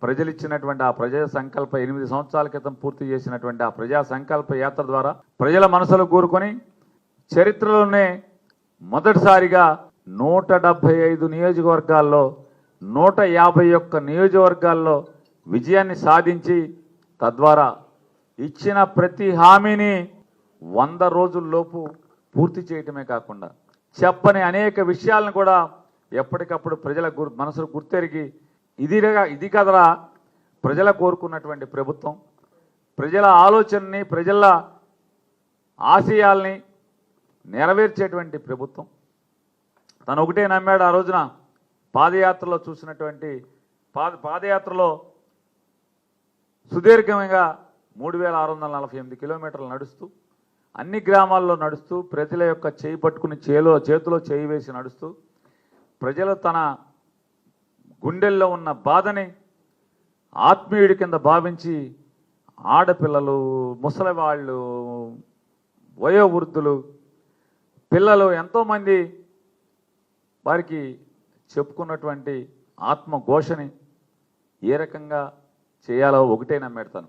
ప్రజలు ఇచ్చినటువంటి ఆ ప్రజా సంకల్ప 8 సంవత్సరాల క్రితం పూర్తి చేసినటువంటి ఆ ప్రజా సంకల్ప యాత్ర ద్వారా ప్రజల మనసులో కూరుకొని చరిత్రలోనే మొదటిసారిగా 175 నియోజకవర్గాల్లో 151 నియోజకవర్గాల్లో విజయాన్ని సాధించి తద్వారా ఇచ్చిన ప్రతి హామీని 100 రోజుల్లోపు పూర్తి చేయటమే కాకుండా చెప్పని అనేక విషయాలను కూడా ఎప్పటికప్పుడు ప్రజల మనసులు గుర్తెరిగి ఇది కదరా ప్రజల కోరుకున్నటువంటి ప్రభుత్వం, ప్రజల ఆలోచనని ప్రజల ఆశయాల్ని నెరవేర్చేటువంటి ప్రభుత్వం. తను ఒకటే నమ్మాడు. ఆ రోజున పాదయాత్రలో చూసినటువంటి పాదయాత్రలో సుదీర్ఘంగా 3648 కిలోమీటర్లు నడుస్తూ అన్ని గ్రామాల్లో నడుస్తూ ప్రజల యొక్క చేయి పట్టుకుని చేతిలో చేయి వేసి నడుస్తూ ప్రజలు తన గుండెల్లో ఉన్న బాధని ఆత్మీయుడి కింద భావించి ఆడపిల్లలు, ముసలివాళ్ళు, వయోవృద్ధులు, పిల్లలు ఎంతోమంది వారికి చెప్పుకున్నటువంటి ఆత్మఘోషని ఏ రకంగా చేయాలో ఒకటే నమ్మాడు తను.